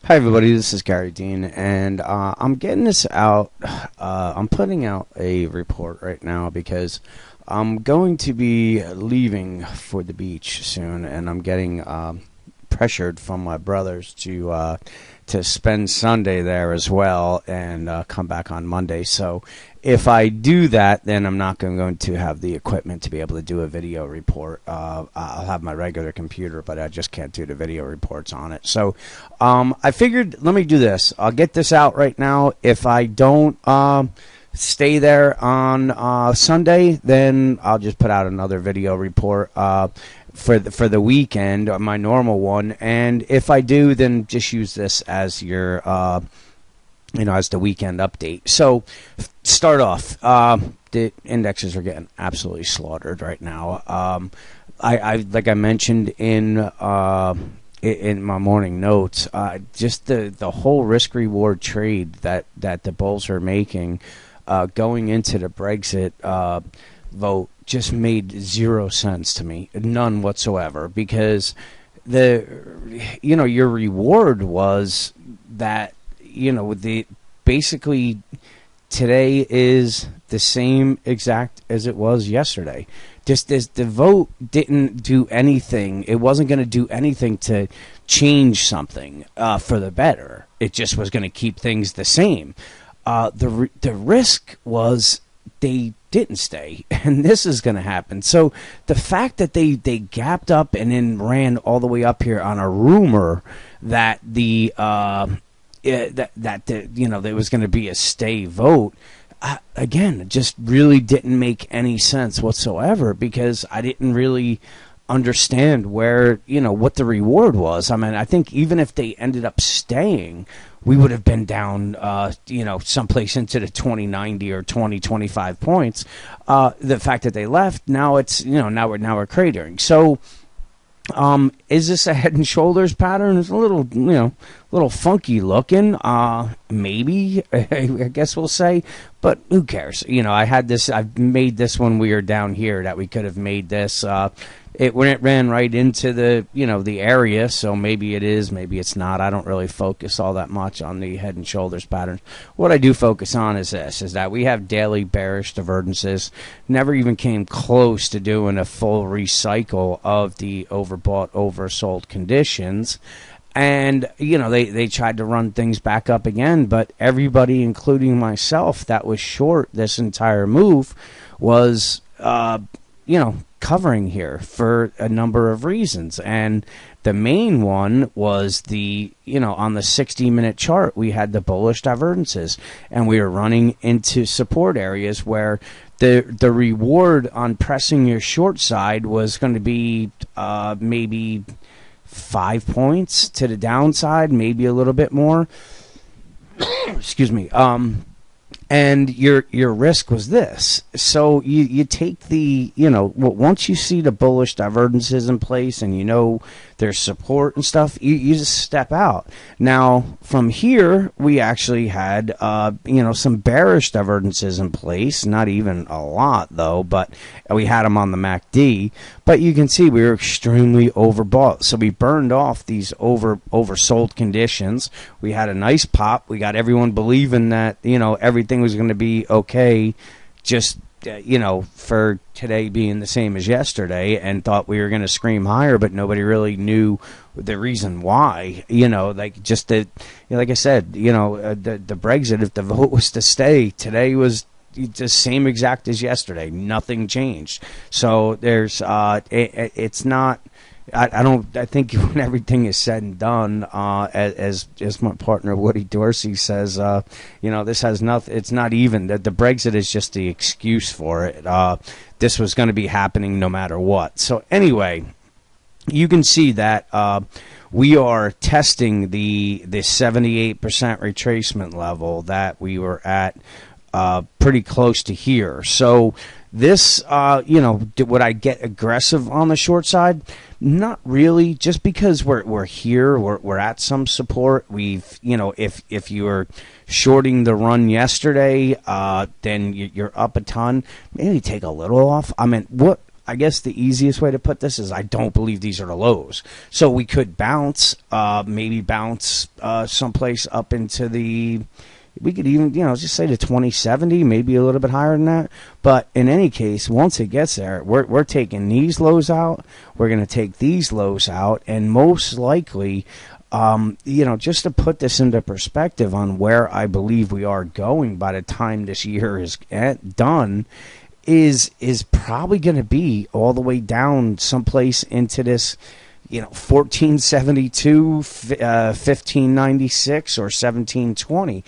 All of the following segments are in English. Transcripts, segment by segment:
Hi everybody, this is Gary Dean, and I'm getting this out. I'm putting out a report right now because I'm going to be leaving for the beach soon, and I'm getting pressured from my brothers to spend Sunday there as well and come back on Monday. So if I do that, then I'm not going to have the equipment to be able to do a video report. I'll have my regular computer, but I just can't do the video reports on it. So I figured, let me do this. I'll get this out right now. If I don't stay there on Sunday, then I'll just put out another video report for the weekend, my normal one. And if I do, then just use this as your as the weekend update. So start off, the indexes are getting absolutely slaughtered right now. I like I mentioned in my morning notes, just the whole risk reward trade that the bulls are making going into the Brexit vote just made 0 sense to me, none whatsoever, because your reward was that basically today is the same exact as it was yesterday. Just as the vote didn't do anything, it wasn't going to do anything to change something for the better. It just was going to keep things the same. The risk was they didn't stay, and this is going to happen. So the fact that they gapped up and then ran all the way up here on a rumor that there was going to be a stay vote, again, it just really didn't make any sense whatsoever, because I didn't really understand where, what the reward was. I mean, I think even if they ended up staying, we would have been down, someplace into the 2090 or 2025 points. The fact that they left, now it's, now we're cratering. So, is this a head and shoulders pattern? It's a little funky looking. Maybe, I guess we'll say, but who cares? I've made this when we were down here that we could have made this. It ran right into the area, so maybe it is, maybe it's not. I don't really focus all that much on the head and shoulders patterns. What I do focus on is that we have daily bearish divergences. Never even came close to doing a full recycle of the overbought, oversold conditions. And, they tried to run things back up again, but everybody, including myself, that was short this entire move was, covering here for a number of reasons. And the main one was on the 60-minute chart, we had the bullish divergences, and we were running into support areas where the reward on pressing your short side was going to be maybe 5 points to the downside, maybe a little bit more. Excuse me. And your risk was this. So you take once you see the bullish divergences in place and there's support and stuff, you just step out. Now, from here, we actually had, some bearish divergences in place. Not even a lot, though, but we had them on the MACD. But you can see we were extremely overbought. So we burned off these oversold conditions. We had a nice pop. We got everyone believing that, everything was going to be okay, just for today being the same as yesterday, and thought we were going to scream higher, but nobody really knew the reason why. Like I said, the Brexit, if the vote was to stay, today was the same exact as yesterday. Nothing changed. So there's it's not. I think when everything is said and done, as my partner Woody Dorsey says, this has nothing. It's not even that the Brexit is just the excuse for it. This was going to be happening no matter what. So anyway, you can see that we are testing the 78% retracement level that we were at pretty close to here. So this, would I get aggressive on the short side? Not really, just because we're here, we're at some support. We've, if you were shorting the run yesterday, then you're up a ton. Maybe take a little off. I mean, what I guess the easiest way to put this is I don't believe these are the lows. So we could bounce, maybe bounce someplace up into the, we could even, just say to 2070, maybe a little bit higher than that. But in any case, once it gets there, we're taking these lows out. We're going to take these lows out. And most likely, just to put this into perspective on where I believe we are going by the time this year is done, is probably going to be all the way down someplace into this 1472, 1596, or 1720.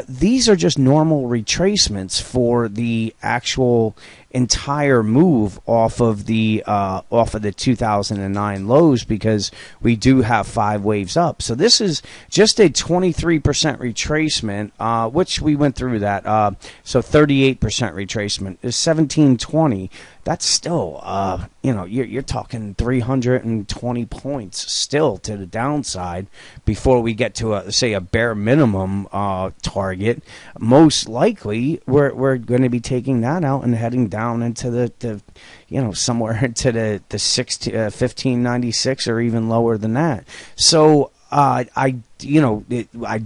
These are just normal retracements for the actual entire move off of the 2009 lows, because we do have 5 waves up. So this is just a 23% retracement, which we went through that. So 38% retracement is 1720. That's still, you're talking 320 points still to the downside before we get to a bare minimum target. Most likely, we're going to be taking that out and heading down into the somewhere into the 1596 or even lower than that. So I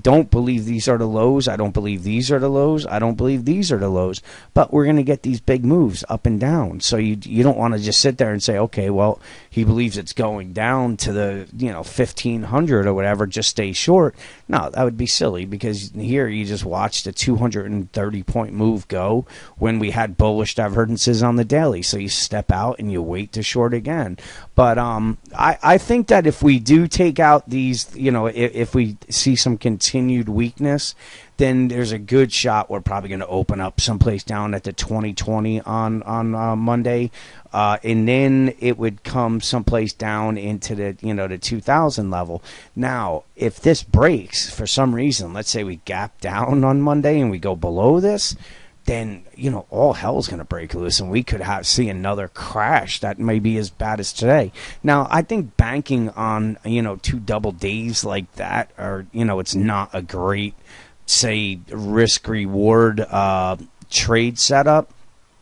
don't believe these are the lows. I don't believe these are the lows. I don't believe these are the lows. But we're going to get these big moves up and down. So you don't want to just sit there and say, okay, well, he believes it's going down to the 1500 or whatever, just stay short. No, that would be silly, because here you just watched a 230 point move go when we had bullish divergences on the daily. So you step out and you wait to short again. But I think that if we do take out these, if we see some continued weakness, then there's a good shot we're probably going to open up someplace down at the 2020 on Monday, and then it would come someplace down into the the 2000 level. Now, if this breaks for some reason, let's say we gap down on Monday and we go below this, then all hell's going to break loose, and we could see another crash that may be as bad as today. Now, I think banking on 2 double days like that, or it's not a great, say, risk reward trade setup.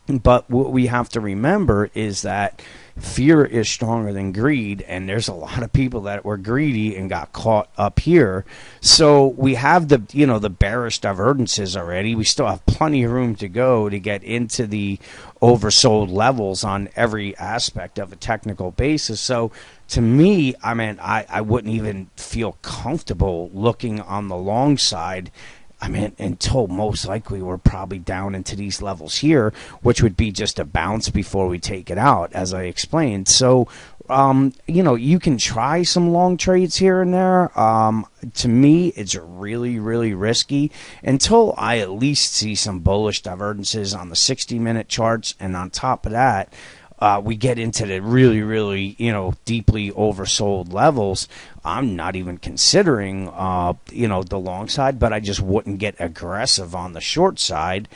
But what we have to remember is that fear is stronger than greed, and there's a lot of people that were greedy and got caught up here. So we have the the bearish divergences already. We still have plenty of room to go to get into the oversold levels on every aspect of a technical basis. So to me, I wouldn't even feel comfortable looking on the long side, until most likely we're probably down into these levels here, which would be just a bounce before we take it out, as I explained. So, you can try some long trades here and there. To me, it's really, really risky until I at least see some bullish divergences on the 60-minute charts. And on top of that, we get into the really, really, deeply oversold levels. I'm not even considering, the long side, but I just wouldn't get aggressive on the short side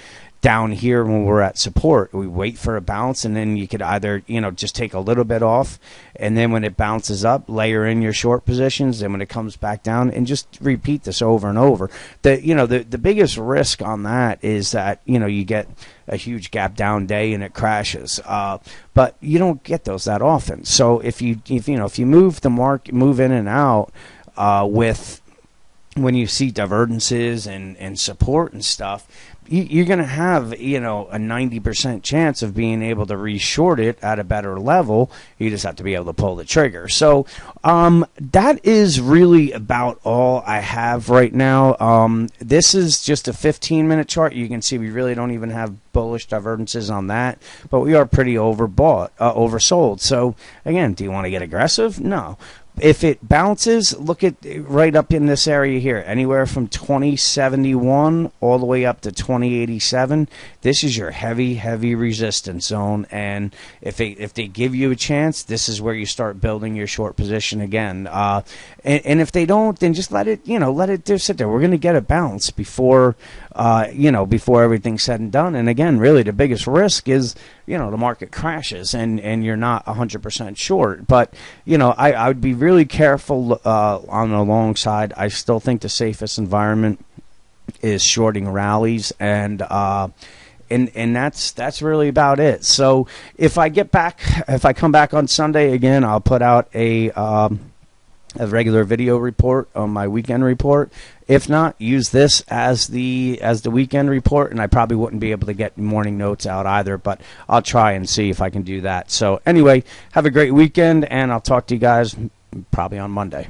down here when we're at support. We wait for a bounce, and then you could either, just take a little bit off, and then when it bounces up, layer in your short positions. Then when it comes back down, and just repeat this over and over. The biggest risk on that is that, you get a huge gap down day and it crashes. But you don't get those that often. So if you move the market, move in and out with when you see divergences and support and stuff, you're going to have, a 90% chance of being able to re-short it at a better level. You just have to be able to pull the trigger. So that is really about all I have right now. This is just a 15-minute chart. You can see we really don't even have bullish divergences on that, but we are pretty oversold. So again, do you want to get aggressive? No. If it bounces, look at right up in this area here, anywhere from 2071 all the way up to 2087. This is your heavy, heavy resistance zone. And if they give you a chance, this is where you start building your short position again. And if they don't, then just let it just sit there. We're going to get a bounce before everything's said and done. And again, really the biggest risk is, the market crashes and you're not 100% short. But, I would be really careful on the long side. I still think the safest environment is shorting rallies and And that's really about it. So if I come back on Sunday again, I'll put out a regular video report on my weekend report. If not, use this as the weekend report, and I probably wouldn't be able to get morning notes out either, but I'll try and see if I can do that. So anyway, have a great weekend, and I'll talk to you guys probably on Monday.